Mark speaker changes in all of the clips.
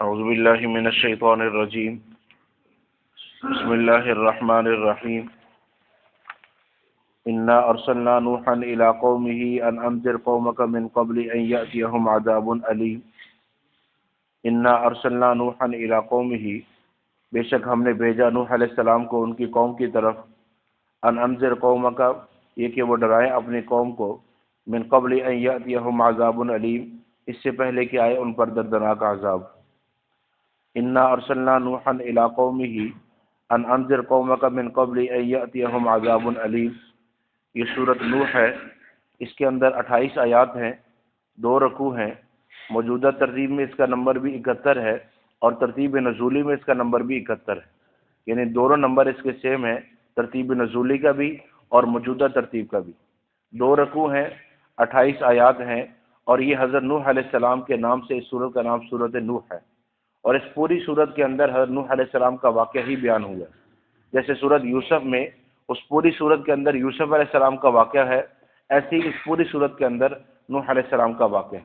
Speaker 1: اعوذ باللہ من الشیطان الرجیم بسم اللہ الرحمن الرحیم انا ارسلنا نوحا الى قومه ان انذر قومك من قبل ان یأتیہم عذاب علیم۔ انا ارسلنا نوحا الى قومه، بے شک ہم نے بھیجا نوح علیہ السلام کو ان کی قوم کی طرف، ان انذر قومک، یہ کہ وہ ڈرائیں اپنی قوم کو، من قبل ان یأتیہم عذاب علیم، اس سے پہلے کہ آئے ان پر دردناک عذاب۔ انا ارسلنا نوحا الى قومه ان انذر قومک من قبل ان یأتیہم عذاب علیم۔ یہ سورۃ نوح ہے، اس کے اندر 28 آیات ہیں، 2 رکوع ہیں۔ موجودہ ترتیب میں اس کا نمبر بھی 71 ہے، اور ترتیب نزولی میں اس کا نمبر بھی 71 ہے، یعنی دونوں نمبر اس کے سیم ہیں، ترتیب نزولی کا بھی اور موجودہ ترتیب کا بھی۔ 2 رکوع ہیں، 28 آیات ہیں، اور یہ حضرت نوح علیہ السلام کے نام سے اس سورت کا نام سورۃ نوح ہے۔ اور اس پوری سورت کے اندر حضرت نوح علیہ السلام کا واقعہ ہی بیان ہوا ہے۔ جیسے سورت یوسف میں اس پوری سورت کے اندر یوسف علیہ السلام کا واقعہ ہے، ایسے ہی اس پوری سورت کے اندر نوح علیہ السلام کا واقعہ ہے۔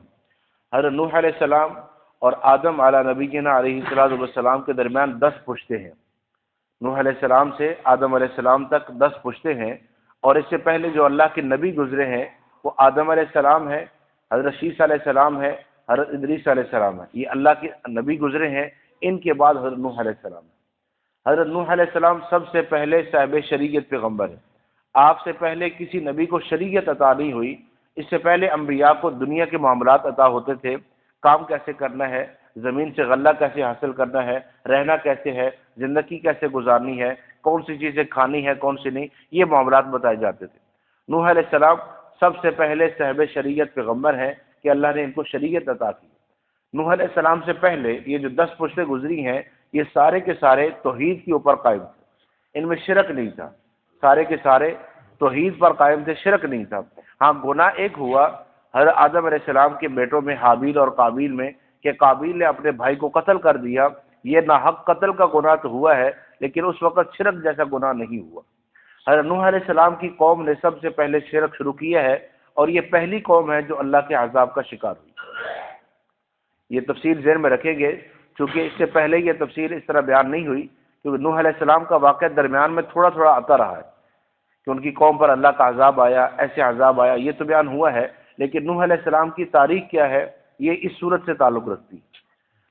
Speaker 1: حضرت نوح علیہ السلام اور آدم علی نبینا علیہ السلام کے درمیان 10 پشتے ہیں۔ نوح علیہ السلام سے آدم علیہ السلام تک 10 پشتے ہیں، اور اس سے پہلے جو اللہ کے نبی گزرے ہیں وہ آدم علیہ السلام ہے، حضرت شیس علیہ السلام ہے، حضرت ادریس علیہ السلام ہے، یہ اللہ کے نبی گزرے ہیں۔ ان کے بعد حضرت نوح علیہ السلام ہے۔ حضرت نوح علیہ السلام سب سے پہلے صاحب شریعت پیغمبر ہے۔ آپ سے پہلے کسی نبی کو شریعت عطا نہیں ہوئی، اس سے پہلے انبیاء کو دنیا کے معاملات عطا ہوتے تھے، کام کیسے کرنا ہے، زمین سے غلہ کیسے حاصل کرنا ہے، رہنا کیسے ہے، زندگی کیسے گزارنی ہے، کون سی چیزیں کھانی ہے کون سی نہیں، یہ معاملات بتائے جاتے تھے۔ نوح علیہ السلام سب سے پہلے صاحب شریعت پیغمبر ہیں کہ اللہ نے ان کو شریعت عطا کی۔ نوح علیہ السلام سے پہلے یہ جو 10 پشتیں گزری ہیں، یہ سارے کے سارے توحید کے اوپر قائم تھے، ان میں شرک نہیں تھا، سارے کے سارے توحید پر قائم تھے، شرک نہیں تھا۔ ہاں گناہ ایک ہوا حضرت آدم علیہ السلام کے بیٹوں میں حابیل اور قابیل میں، کہ قابیل نے اپنے بھائی کو قتل کر دیا، یہ ناحق قتل کا گناہ تو ہوا ہے، لیکن اس وقت شرک جیسا گناہ نہیں ہوا۔ حضرت نوح علیہ السلام کی قوم نے سب سے پہلے شرک شروع کیا ہے، اور یہ پہلی قوم ہے جو اللہ کے عذاب کا شکار ہوئی۔ یہ تفصیل ذہن میں رکھیں گے، چونکہ اس سے پہلے یہ تفصیل اس طرح بیان نہیں ہوئی، کیونکہ نوح علیہ السلام کا واقعہ درمیان میں تھوڑا تھوڑا آتا رہا ہے کہ ان کی قوم پر اللہ کا عذاب آیا، ایسے عذاب آیا، یہ تو بیان ہوا ہے، لیکن نوح علیہ السلام کی تاریخ کیا ہے یہ اس صورت سے تعلق رکھتی ہے۔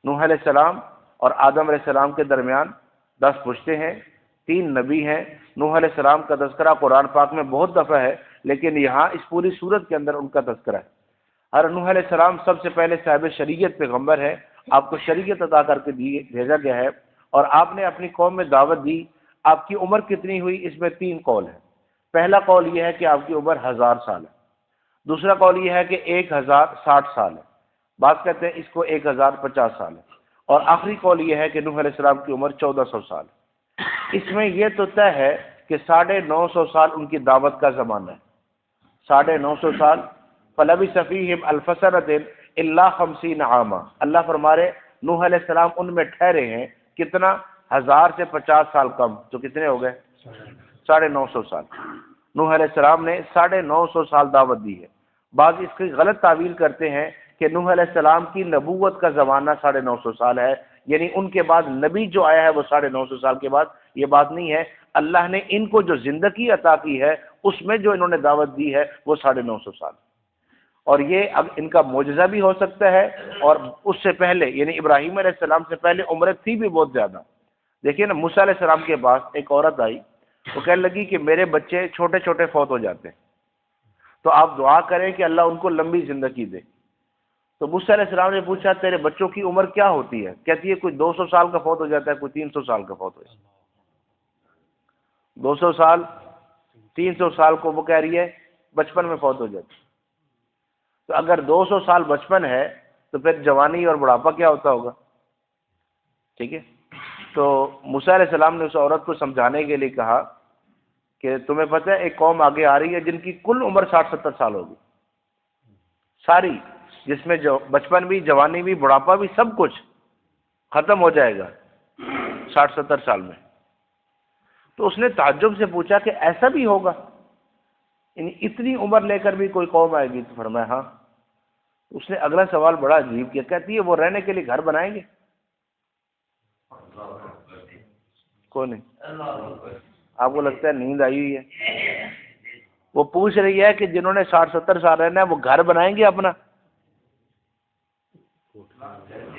Speaker 1: نوح علیہ السلام اور آدم علیہ السلام کے درمیان 10 پشتے ہیں، 3 نبی ہیں۔ نوح علیہ السلام کا تذکرہ قرآن پاک میں بہت دفعہ ہے، لیکن یہاں اس پوری صورت کے اندر ان کا تذکرہ ہے۔ حضرت نوح علیہ السلام سب سے پہلے صاحب شریعت پیغمبر ہے، آپ کو شریعت عطا کر کے بھیجا گیا ہے، اور آپ نے اپنی قوم میں دعوت دی۔ آپ کی عمر کتنی ہوئی، اس میں 3 قول ہیں۔ پہلا قول یہ ہے کہ آپ کی عمر 1000 سال ہے، دوسرا قول یہ ہے کہ 1060 سال ہے، بعض کہتے ہیں اس کو 1050 سال ہے، اور آخری قول یہ ہے کہ نوح علیہ السلام کی عمر 1400 سال ہے۔ اس میں یہ تو طے ہے کہ 950 سال ان کی دعوت کا زمانہ ہے، 950 سال۔ فَلَبِثَ فِيهِمْ أَلْفَ سَنَةٍ إِلَّا 50 عَامًا، اللہ فرما رہے نوح علیہ السلام ان میں ٹھہرے ہیں کتنا، 1000 سے 50 سال کم، تو کتنے ہو گئے، 950 سال۔ نوح علیہ السلام نے 950 سال دعوت دی ہے۔ بعض اس کی غلط تعویل کرتے ہیں کہ نوح علیہ السلام کی نبوت کا زمانہ 950 سال ہے، یعنی ان کے بعد نبی جو آیا ہے وہ 950 سال کے بعد، یہ بات نہیں ہے۔ اللہ نے ان کو جو زندگی عطا کی ہے اس میں جو انہوں نے دعوت دی ہے وہ 950 سال، اور یہ اب ان کا معجزہ بھی ہو سکتا ہے، اور اس سے پہلے یعنی ابراہیم علیہ السلام سے پہلے عمریں تھی بھی بہت زیادہ۔ دیکھیے نا، موسیٰ علیہ السلام کے پاس ایک عورت آئی، وہ کہنے لگی کہ میرے بچے چھوٹے چھوٹے فوت ہو جاتے ہیں، تو آپ دعا کریں کہ اللہ ان کو لمبی زندگی دے۔ تو موسیٰ علیہ السلام نے پوچھا تیرے بچوں کی عمر کیا ہوتی ہے؟ کہتی ہے کوئی 200 سال کا فوت ہو جاتا ہے، کوئی 300 سال کا فوت ہو جاتا ہے۔ 200 سال 300 سال کو وہ کہہ رہی ہے بچپن میں فوت ہو جاتی ہے۔ تو اگر 200 سال بچپن ہے تو پھر جوانی اور بڑھاپا کیا ہوتا ہوگا؟ ٹھیک ہے، تو موسیٰ علیہ السلام نے اس عورت کو سمجھانے کے لیے کہا کہ تمہیں پتہ ہے ایک قوم آگے آ رہی ہے جن کی کل عمر 60-70 سال ہوگی، ساری، جس میں جو بچپن بھی، جوانی بھی، بڑھاپا بھی، سب کچھ ختم ہو جائے گا 60-70 سال میں۔ تو اس نے تعجب سے پوچھا کہ ایسا بھی ہوگا، یعنی اتنی عمر لے کر بھی کوئی قوم آئے گی؟ تو فرمایا ہاں۔ اس نے اگلا سوال بڑا عجیب کیا، کہتی ہے وہ رہنے کے لیے گھر بنائیں گے؟ کون ہے؟ آپ کو لگتا ہے نیند آئی ہوئی ہے؟ وہ پوچھ رہی ہے کہ جنہوں نے 60-70 سال رہنا ہے وہ گھر بنائیں گے اپنا؟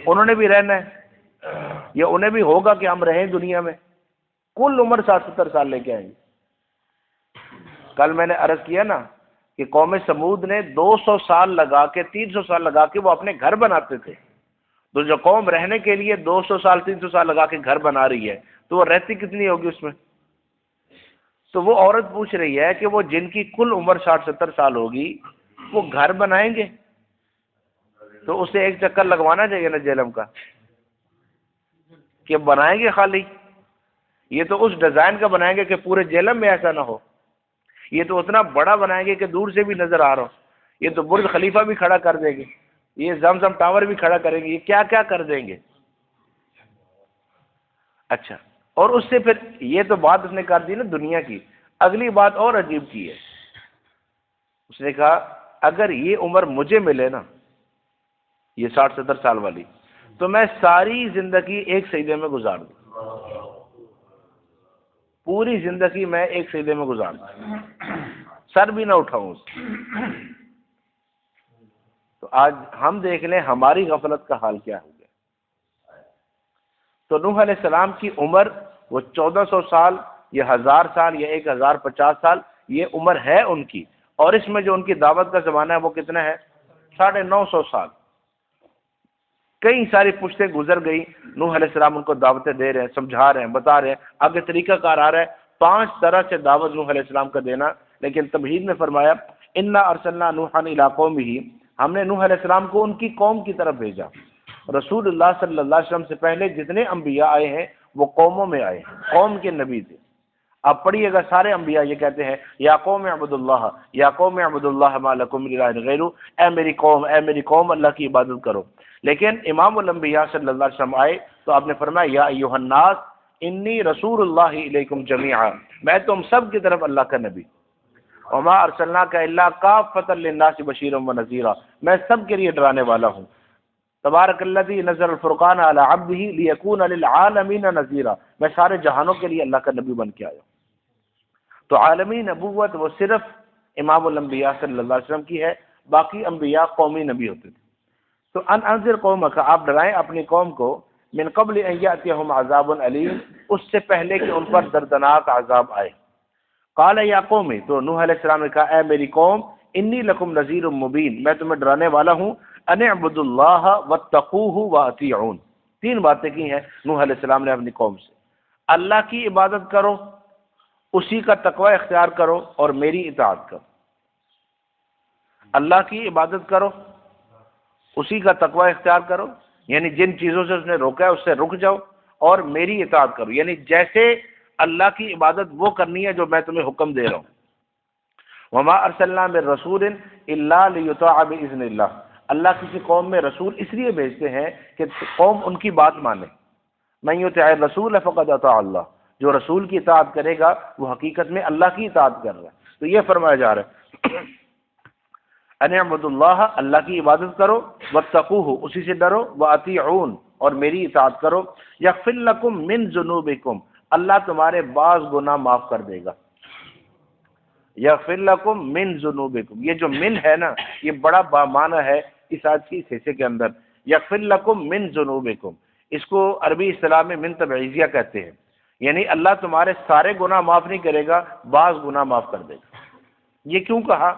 Speaker 1: انہوں نے بھی رہنا ہے یا انہیں بھی ہوگا کہ ہم رہیں دنیا میں؟ کل عمر 60-70 سال لے کے آئیں گے۔ کل میں نے عرض کیا نا کہ قوم سمود نے 200 سال لگا کے 300 سال لگا کے وہ اپنے گھر بناتے تھے، تو جو قوم رہنے کے لیے 200 سال 300 سال لگا کے گھر بنا رہی ہے تو وہ رہتی کتنی ہوگی اس میں؟ تو وہ عورت پوچھ رہی ہے کہ وہ جن کی کل عمر 60-70 سال ہوگی وہ گھر بنائیں گے؟ تو اسے ایک چکر لگوانا چاہیے نا جہلم کا کہ بنائیں گے خالی؟ یہ تو اس ڈیزائن کا بنائیں گے کہ پورے جہلم میں ایسا نہ ہو، یہ تو اتنا بڑا بنائیں گے کہ دور سے بھی نظر آ رہا ہو، یہ تو برج خلیفہ بھی کھڑا کر دیں گے، یہ زمزم ٹاور بھی کھڑا کریں گے، یہ کیا کیا کر دیں گے۔ اچھا، اور اس سے پھر یہ تو بات اس نے کر دی نا دنیا کی، اگلی بات اور عجیب کی ہے، اس نے کہا اگر یہ عمر مجھے ملے نا، یہ 60-70 سال والی، تو میں ساری زندگی ایک سجدے میں گزار دوں، پوری زندگی میں ایک سجدے میں گزار دوں، سر بھی نہ اٹھاؤں اس سے۔ تو آج ہم دیکھ لیں ہماری غفلت کا حال کیا ہو گیا۔ تو نوح علیہ السلام کی عمر وہ 1400 سال یا 1000 سال یا 1050 سال یہ عمر ہے ان کی، اور اس میں جو ان کی دعوت کا زمانہ ہے وہ کتنا ہے؟ 950 سال۔ کئی ساری پشتیں گزر گئی، نوح علیہ السلام ان کو دعوتیں دے رہے ہیں، سمجھا رہے ہیں، بتا رہے ہیں، آگے طریقہ کار آ رہا ہے 5 طرح سے دعوت نوح علیہ السلام کا دینا، لیکن تمہید میں فرمایا انا ارسلنا نوحا الی قومہ، ہم نے نوح علیہ السلام کو ان کی قوم کی طرف بھیجا۔ رسول اللہ صلی اللہ علیہ وسلم سے پہلے جتنے انبیاء آئے ہیں وہ قوموں میں آئے ہیں، قوم کے نبی تھے۔ آپ پڑھیے گا سارے انبیاء یہ کہتے ہیں یا قوم اعبد اللہ، یا قوم اعبد اللہ ما لکم من الہ غیرہ، اے میری قوم اللہ کی عبادت کرو۔ لیکن امام الانبیاء صلی اللہ علیہ وسلم آئے تو آپ نے فرمایا یا ایھا الناس انی رسول اللہ الیکم جمیعا، میں تم سب کی طرف اللہ کا نبی، وما ارسلناک الا کافۃ للناس بشیرا ونذیرا، میں سب کے لیے ڈرانے والا ہوں۔ تبارک الذی نزل الفرقان علی عبدہ لیکون للعالمین نذیرا، میں سارے جہانوں کے لیے اللہ کا نبی بن کے آیا ہوں۔ تو عالمی نبوت وہ صرف امام الانبیاء صلی اللہ علیہ وسلم کی ہے، باقی انبیاء قومی نبی ہوتے تھے۔ تو انذر قومک، آپ ڈرائیں اپنی قوم کو، من قبل ان یاتیہم عذاب علیم، اس سے پہلے کہ ان پر دردناک عذاب آئے۔ قال یا قوم، تو نوح علیہ السلام نے کہا اے میری قوم، انی لکم نذیر مبین، میں تمہیں ڈرانے والا ہوں، ان اعبدوا اللہ واتقوہ واطیعون۔ 3 باتیں کی ہیں نوح علیہ السلام نے اپنی قوم سے، اللہ کی عبادت کرو، اسی کا تقوی اختیار کرو، اور میری اطاعت کرو۔ اللہ کی عبادت کرو، اسی کا تقوی اختیار کرو، یعنی جن چیزوں سے اس نے روکا ہے اس سے رک جاؤ، اور میری اطاعت کرو، یعنی جیسے اللہ کی عبادت وہ کرنی ہے جو میں تمہیں حکم دے رہا ہوں۔ وما ارسلنا من رسول الا لیطاع باذن اللہ، اللہ کسی قوم میں رسول اس لیے بھیجتے ہیں کہ قوم ان کی بات مانے۔ من یطع الرسول فقد اطاع اللہ، جو رسول کی اطاعت کرے گا وہ حقیقت میں اللہ کی اطاعت کر رہا ہے۔ تو یہ فرمایا جا رہا ہے ان اعبدوا اللہ، اللہ کی عبادت کرو، واتقوہ، اسی سے ڈرو، واطیعون، اور میری اطاعت کرو، یغفر لکم من ذنوبکم، اللہ تمہارے بعض گناہ معاف کر دے گا۔ یغفر لکم من ذنوبکم، یہ جو من ہے نا یہ بڑا بامعنی ہے اس آیت کی حصے کے اندر۔ یغفر لکم من ذنوبکم، اس کو عربی اصطلاح میں من تبعیضیہ کہتے ہیں، یعنی اللہ تمہارے سارے گناہ معاف نہیں کرے گا، بعض گناہ معاف کر دے گا۔ یہ کیوں کہا؟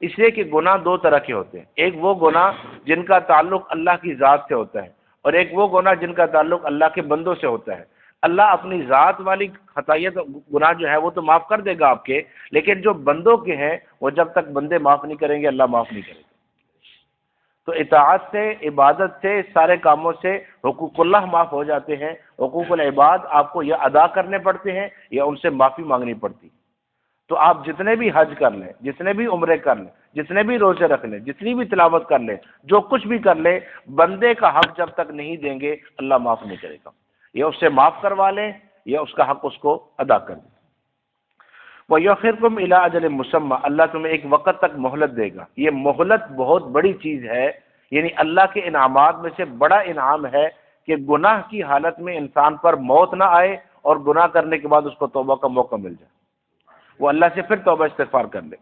Speaker 1: اس لیے کہ گناہ 2 طرح کے ہوتے ہیں، ایک وہ گناہ جن کا تعلق اللہ کی ذات سے ہوتا ہے، اور ایک وہ گناہ جن کا تعلق اللہ کے بندوں سے ہوتا ہے۔ اللہ اپنی ذات والی خطائیت گناہ جو ہے وہ تو معاف کر دے گا آپ کے، لیکن جو بندوں کے ہیں وہ جب تک بندے معاف نہیں کریں گے اللہ معاف نہیں کرے گا۔ تو اطاعت سے، عبادت سے، سارے کاموں سے حقوق اللہ معاف ہو جاتے ہیں۔ حقوق العباد آپ کو یا ادا کرنے پڑتے ہیں یا ان سے معافی مانگنی پڑتی۔ تو آپ جتنے بھی حج کر لیں، جتنے بھی عمرے کر لیں، جتنے بھی روزے رکھ لیں، جتنی بھی تلاوت کر لیں، جو کچھ بھی کر لیں، بندے کا حق جب تک نہیں دیں گے اللہ معاف نہیں کرے گا۔ یا اس سے معاف کروا لیں یا اس کا حق اس کو ادا کر دیں۔ وَيُؤَخِّرْكُمْ إِلَىٰ أَجَلٍ مُّسَمًّى، اللہ تمہیں ایک وقت تک مہلت دے گا۔ یہ مہلت بہت بڑی چیز ہے، یعنی اللہ کے انعامات میں سے بڑا انعام ہے کہ گناہ کی حالت میں انسان پر موت نہ آئے اور گناہ کرنے کے بعد اس کو توبہ کا موقع مل جائے، وہ اللہ سے پھر توبہ استغفار کر لے۔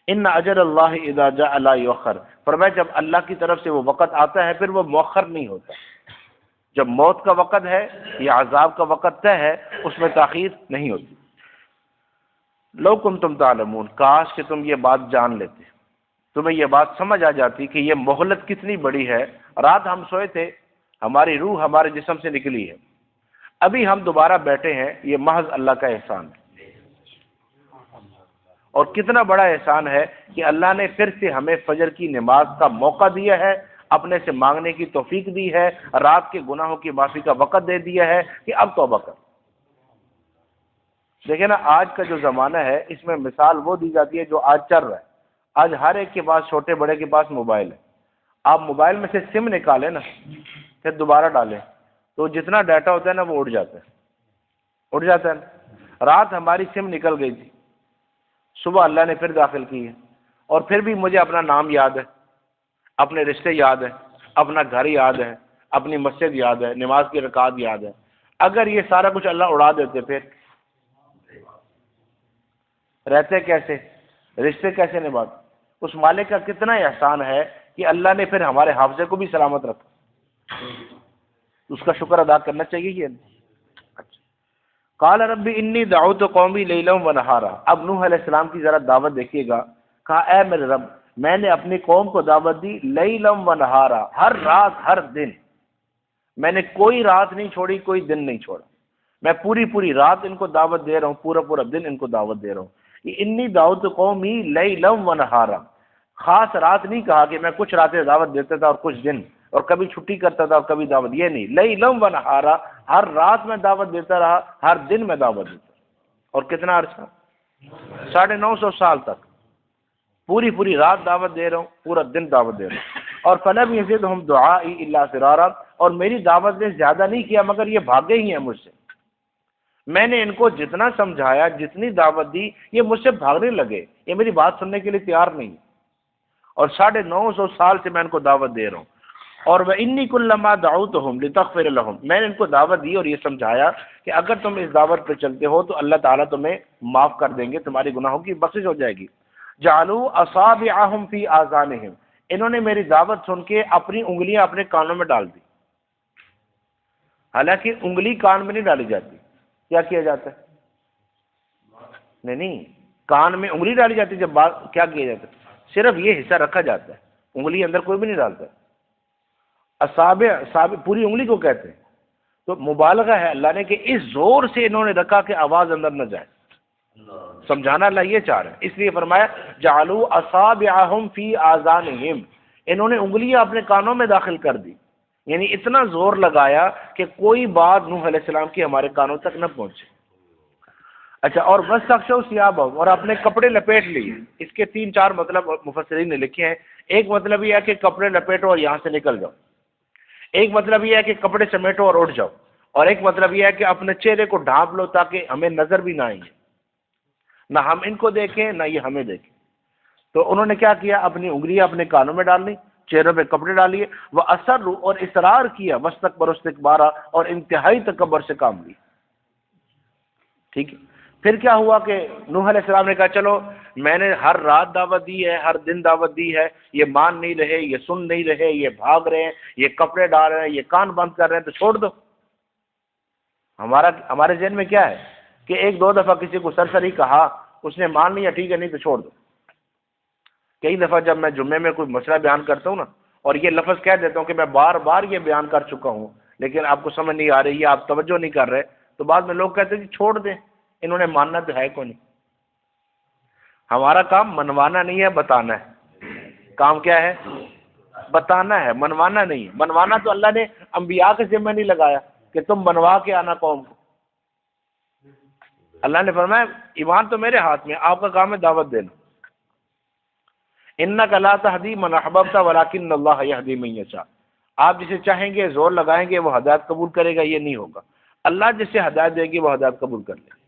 Speaker 1: ان اجر اللہ اذا جاء لا یؤخر، فرمایا جب اللہ کی طرف سے وہ وقت آتا ہے پھر وہ مؤخر نہیں ہوتا۔ جب موت کا وقت ہے یا عذاب کا وقت طے ہے اس میں تاخیر نہیں ہوتی۔ لو کنتم تعلمون، کاش کہ تم یہ بات جان لیتے، تمہیں یہ بات سمجھ آ جاتی کہ یہ مہلت کتنی بڑی ہے۔ رات ہم سوئے تھے، ہماری روح ہمارے جسم سے نکلی ہے، ابھی ہم دوبارہ بیٹھے ہیں، یہ محض اللہ کا احسان ہے۔ اور کتنا بڑا احسان ہے کہ اللہ نے پھر سے ہمیں فجر کی نماز کا موقع دیا ہے، اپنے سے مانگنے کی توفیق دی ہے، رات کے گناہوں کی معافی کا وقت دے دیا ہے کہ اب توبہ کر۔ دیکھیں نا، آج کا جو زمانہ ہے اس میں مثال وہ دی جاتی ہے جو آج چل رہا ہے۔ آج ہر ایک کے پاس، چھوٹے بڑے کے پاس موبائل ہے، آپ موبائل میں سے سم نکالیں نا، پھر دوبارہ ڈالیں تو جتنا ڈیٹا ہوتا ہے نا وہ اڑ جاتا ہے نا۔ رات ہماری سم نکل گئی تھی، صبح اللہ نے پھر داخل کی ہے، اور پھر بھی مجھے اپنا نام یاد ہے، اپنے رشتے یاد ہیں، اپنا گھر یاد ہے، اپنی مسجد یاد ہے، نماز کی رکعت یاد ہے۔ اگر یہ سارا کچھ اللہ اڑا دیتے پھر رہتے کیسے، رشتے کیسے نبھاتے؟ اس مالک کا کتنا احسان ہے کہ اللہ نے پھر ہمارے حافظے کو بھی سلامت رکھا، اس کا شکر ادا کرنا چاہیے یہ۔ قال رب انی دعوت قومی لیلا و نہارا، اب نوح علیہ السلام کی ذرا دعوت دیکھیے گا۔ کہا اے میرے رب، میں نے اپنی قوم کو دعوت دی لیلا و نہارا، ہر رات ہر دن، میں نے کوئی رات نہیں چھوڑی، کوئی دن نہیں چھوڑا، میں پوری رات ان کو دعوت دے رہا ہوں، پورا دن ان کو دعوت دے رہا ہوں۔ یہ انی دعوت قومی لیلا و نہارا، خاص رات نہیں کہا کہ میں کچھ راتیں دعوت دیتا تھا اور کچھ دن، اور کبھی چھٹی کرتا تھا اور کبھی دعوت، یہ نہیں، لیلا و نہارا، ہر رات میں دعوت دیتا رہا، ہر دن میں دعوت دیتا رہا۔ اور کتنا عرصہ؟ 950 سال تک پوری رات دعوت دے رہا ہوں، پورا دن دعوت دے رہا ہوں۔ اور فلم یزدہم دعائی الا فرارا، اور میری دعوت نے زیادہ نہیں کیا مگر یہ بھاگے ہی ہیں مجھ سے۔ میں نے ان کو جتنا سمجھایا، جتنی دعوت دی، یہ مجھ سے بھاگنے لگے، یہ میری بات سننے کے لیے تیار نہیں۔ اور 950 سال سے میں ان کو دعوت دے رہا ہوں۔ اور وَإِنِّي كُلَّمَا دَعَوْتُهُمْ لِتَغْفِرَ لَهُمْ، میں نے ان کو دعوت دی اور یہ سمجھایا کہ اگر تم اس دعوت پہ چلتے ہو تو اللہ تعالیٰ تمہیں معاف کر دیں گے، تمہاری گناہوں کی بخشش ہو جائے گی۔ جعلوا اصابعهم فی آذانہم، انہوں نے میری دعوت سن کے اپنی انگلیاں اپنے کانوں میں ڈال دی۔ حالانکہ انگلی کان میں نہیں ڈالی جاتی، کیا کیا جاتا ہے؟ نہیں، کان میں انگلی ڈالی جاتی ہے جب بات، کیا کیا جاتا ہے؟ صرف یہ حصہ رکھا جاتا ہے، انگلی اندر کوئی بھی نہیں ڈالتا ہے۔ اصابع پوری انگلی کو کہتے ہیں، تو مبالغہ ہے اللہ نے کہ اس زور سے انہوں نے رکھا کہ آواز اندر نہ جائے۔ سمجھانا اللہ یہ چاہ رہا ہے، اس لیے فرمایا جعلوا اصابعهم فی آذانہم، انہوں نے انگلیاں اپنے کانوں میں داخل کر دی، یعنی اتنا زور لگایا کہ کوئی بات نوح علیہ السلام کی ہمارے کانوں تک نہ پہنچے۔ اچھا، اور وَاسْتَغْشَوْا ثِيَابَهُمْ، اور اپنے کپڑے لپیٹ لیے۔ اس کے 3-4 مطلب مفسرین نے لکھے ہیں۔ ایک مطلب یہ ہے کہ کپڑے لپیٹو اور یہاں سے نکل جاؤ، ایک مطلب یہ ہے کہ کپڑے سمیٹو اور اٹھ جاؤ، اور ایک مطلب یہ ہے کہ اپنے چہرے کو ڈھانپ لو تاکہ ہمیں نظر بھی نہ آئیں گے، نہ ہم ان کو دیکھیں نہ یہ ہمیں دیکھیں۔ تو انہوں نے کیا کیا؟ اپنی انگلیاں اپنے کانوں میں ڈال لی، چہروں پہ کپڑے ڈال لیے، وہ اصروا، اور اصرار کیا، واستکبروا استکبارا، اور انتہائی تکبر سے کام لی۔ ٹھیک ہے، پھر کیا ہوا کہ نوح علیہ السلام نے کہا چلو میں نے ہر رات دعوت دی ہے، ہر دن دعوت دی ہے، یہ مان نہیں رہے، یہ سن نہیں رہے، یہ بھاگ رہے ہیں، یہ کپڑے ڈال رہے ہیں، یہ کان بند کر رہے ہیں، تو چھوڑ دو۔ ہمارے ذہن میں کیا ہے کہ 1-2 دفعہ کسی کو سرسری کہا، اس نے مان لیا، ٹھیک ہے، نہیں تو چھوڑ دو۔ کئی دفعہ جب میں جمعے میں کوئی مسئلہ بیان کرتا ہوں نا، اور یہ لفظ کہہ دیتا ہوں کہ میں بار بار یہ بیان کر چکا ہوں لیکن آپ کو سمجھ نہیں آ رہی ہے، آپ توجہ نہیں کر رہے، تو بعد میں لوگ کہتے ہیں کہ چھوڑ دیں، انہوں نے ماننا تو ہے کو نہیں۔ ہمارا کام منوانا نہیں ہے، بتانا ہے۔ کام کیا ہے؟ بتانا ہے، منوانا نہیں ہے۔ منوانا تو اللہ نے انبیاء کے ذمہ نہیں لگایا کہ تم منوا کے آنا قوم کو۔ اللہ نے فرمایا ایمان تو میرے ہاتھ میں، آپ کا کام ہے دعوت دینا۔ انک لا تہدی من احببت ولکن اللہ یہدی من یشاء، آپ جسے چاہیں گے، زور لگائیں گے، وہ ہدایت قبول کرے گا، یہ نہیں ہوگا۔ اللہ جسے ہدایت دے گی وہ ہدایت قبول کر لے گا۔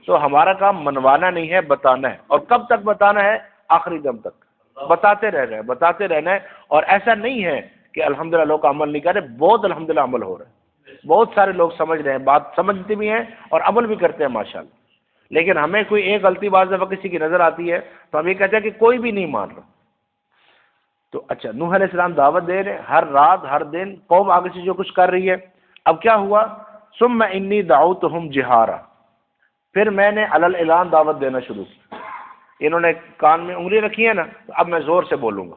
Speaker 1: تو ہمارا کام منوانا نہیں ہے، بتانا ہے۔ اور کب تک بتانا ہے؟ آخری دم تک بتاتے رہنا ہے، بتاتے رہنا ہے۔ اور ایسا نہیں ہے کہ الحمدللہ لوگ عمل نہیں کر رہے، بہت الحمدللہ عمل ہو رہا ہے۔ بہت سارے لوگ سمجھ رہے ہیں، بات سمجھتے بھی ہیں اور عمل بھی کرتے ہیں ماشاءاللہ، لیکن ہمیں کوئی ایک غلطی بعض دفعہ کسی کی نظر آتی ہے تو ہم یہ کہتے ہیں کہ کوئی بھی نہیں مان رہا۔ تو اچھا، نوح علیہ السلام دعوت دے رہے ہیں، ہر رات ہر دن قوم آگے سے جو کچھ کر رہی ہے۔ اب کیا ہوا؟ ثم انی دعوتہم جہارا، پھر میں نے علی الاعلان دعوت دینا شروع کی۔ انہوں نے کان میں انگلی رکھی ہے نا، تو اب میں زور سے بولوں گا،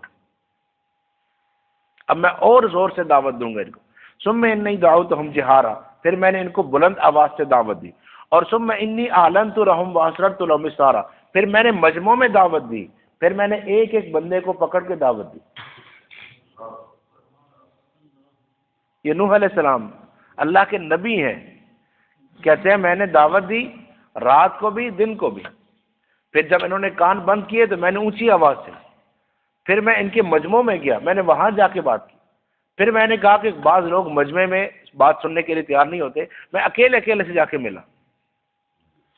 Speaker 1: اب میں اور زور سے دعوت دوں گا ان کو۔ ثم انی دعوتہم جہارا، پھر میں نے ان کو بلند آواز سے دعوت دی۔ اور ثم انی اعلنت لہم واسررت لہم اسرارا، پھر میں نے مجموع میں دعوت دی، پھر میں نے ایک ایک بندے کو پکڑ کے دعوت دی۔ یہ نوح علیہ السلام اللہ کے نبی ہیں، کہتے ہیں میں نے دعوت دی رات کو بھی دن کو بھی۔ پھر جب انہوں نے کان بند کیے تو میں نے اونچی آواز سے، پھر میں ان کے مجمع میں گیا، میں نے وہاں جا کے بات کی۔ پھر میں نے کہا کہ بعض لوگ مجمع میں بات سننے کے لیے تیار نہیں ہوتے، میں اکیلے اکیلے سے جا کے ملا،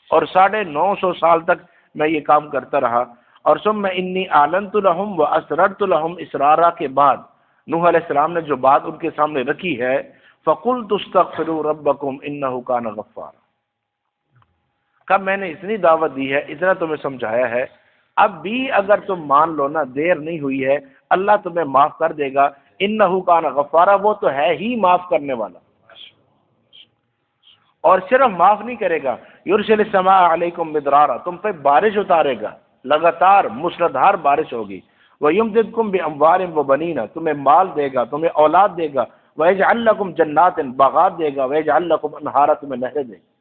Speaker 1: اور 950 سال تک میں یہ کام کرتا رہا۔ اور ثم انی اعلنت لہم واسررت لہم اسرارا کے بعد نوح علیہ السلام نے جو بات ان کے سامنے رکھی ہے، فقلت استغفروا ربکم انہ کان غفارا، کب میں نے اتنی دعوت دی ہے، اتنا تمہیں سمجھایا ہے، اب بھی اگر تم مان لو نا، دیر نہیں ہوئی ہے، اللہ تمہیں معاف کر دے گا۔ انہ کان غفارا، وہ تو ہے ہی معاف کرنے والا، اور صرف معاف نہیں کرے گا، یرسل السماء علیکم مدرارا، تم پہ بارش اتارے گا، لگاتار مسلدھار بارش ہوگی۔ وَيُمْدِدْكُمْ بِأَمْوَالٍ وَبَنِينَ، تمہیں مال دے گا، تمہیں اولاد دے گا۔ وَيَجْعَلْ لَكُمْ جَنَّاتٍ، باغات دے گا۔ وَيَجْعَلْ لَكُمْ أَنْهَارًا، تمہیں نہریں دے گا۔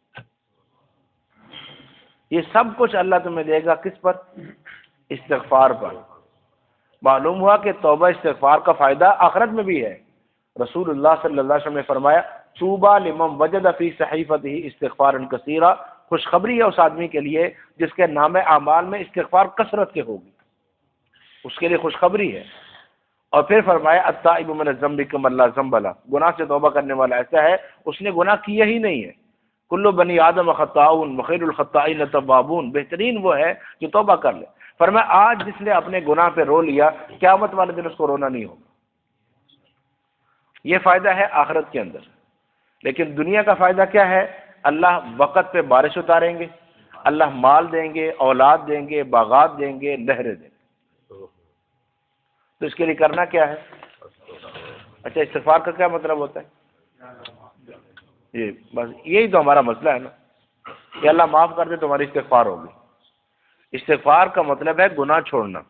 Speaker 1: یہ سب کچھ اللہ تمہیں دے گا، کس پر؟ استغفار پر۔ معلوم ہوا کہ توبہ استغفار کا فائدہ آخرت میں بھی ہے۔ رسول اللہ صلی اللہ علیہ وسلم نے فرمایا طوبیٰ لمن وجد فی صحیفتہ استغفارا کثیرا، خوشخبری ہے اس آدمی کے لیے جس کے نام اعمال میں استغفار کثرت کے ہوگی، اس کے لیے خوشخبری ہے۔ اور پھر فرمایا التائب من الذنب کمن لا ذنب لہ، گناہ سے توبہ کرنے والا ایسا ہے اس نے گناہ کیا ہی نہیں ہے۔ کل بنی آدم خطاؤن وخیر الخطائین توابون، بہترین وہ ہے جو توبہ کر لے۔ فرمایا آج جس نے اپنے گناہ پہ رو لیا، قیامت والے دن اس کو رونا نہیں ہوگا۔ یہ فائدہ ہے آخرت کے اندر، لیکن دنیا کا فائدہ کیا ہے؟ اللہ وقت پہ بارش اتاریں گے، اللہ مال دیں گے، اولاد دیں گے، باغات دیں گے، نہریں دیں گے۔ تو اس کے لیے کرنا کیا ہے؟ اچھا، استغفار کا کیا مطلب ہوتا ہے؟ یہ بس یہی تو ہمارا مسئلہ ہے نا کہ اللہ معاف کر دے، تمہاری استغفار ہوگی۔ استغفار کا مطلب ہے گناہ چھوڑنا۔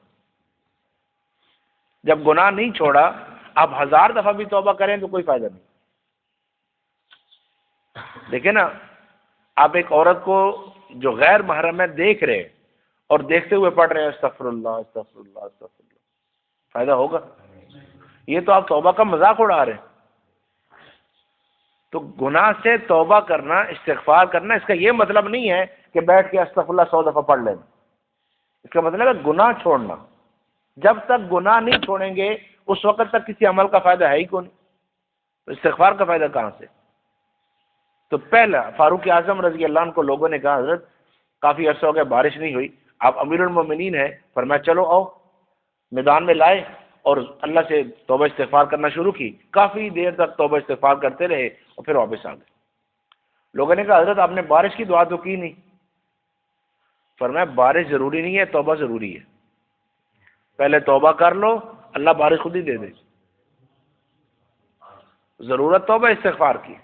Speaker 1: جب گناہ نہیں چھوڑا، آپ 1000 دفعہ بھی توبہ کریں تو کوئی فائدہ نہیں۔ دیکھیں نا، آپ ایک عورت کو جو غیر محرم ہے دیکھ رہے اور دیکھتے ہوئے پڑھ رہے ہیں استغفر اللہ استغفر اللہ استغفر اللہ، فائدہ ہوگا؟ یہ تو آپ توبہ کا مذاق اڑا رہے ہیں۔ تو گناہ سے توبہ کرنا، استغفار کرنا، اس کا یہ مطلب نہیں ہے کہ بیٹھ کے استغفر اللہ 100 دفعہ پڑھ لینا۔ اس کا مطلب ہے گناہ چھوڑنا۔ جب تک گناہ نہیں چھوڑیں گے اس وقت تک کسی عمل کا فائدہ ہے ہی کون؟ تو استغفار کا فائدہ کہاں سے؟ تو پہلا فاروق اعظم رضی اللہ عنہ کو لوگوں نے کہا حضرت کافی عرصہ ہو گیا بارش نہیں ہوئی، آپ امیر المومنین ہیں، فرمایا چلو آؤ، میدان میں لائے اور اللہ سے توبہ استغفار کرنا شروع کی۔ کافی دیر تک توبہ استغفار کرتے رہے اور پھر واپس آ گئے۔ لوگوں نے کہا حضرت آپ نے بارش کی دعا تو کی نہیں۔ فرمایا بارش ضروری نہیں ہے، توبہ ضروری ہے۔ پہلے توبہ کر لو، اللہ بارش خود ہی دے دے۔ ضرورت توبہ استغفار کی۔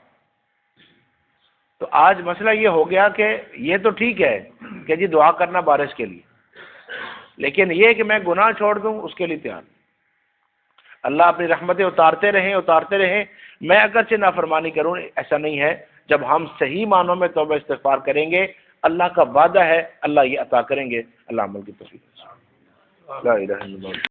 Speaker 1: تو آج مسئلہ یہ ہو گیا کہ یہ تو ٹھیک ہے کہ جی دعا کرنا بارش کے لیے، لیکن یہ کہ میں گناہ چھوڑ دوں اس کے لیے تیار نہیں۔ اللہ اپنی رحمتیں اتارتے رہیں، میں اگرچہ نافرمانی کروں، ایسا نہیں ہے۔ جب ہم صحیح معنوں میں توبہ استغفار کریں گے، اللہ کا وعدہ ہے اللہ یہ عطا کریں گے۔ اللہ عمل کی توفیق۔ لا الہ الا اللہ۔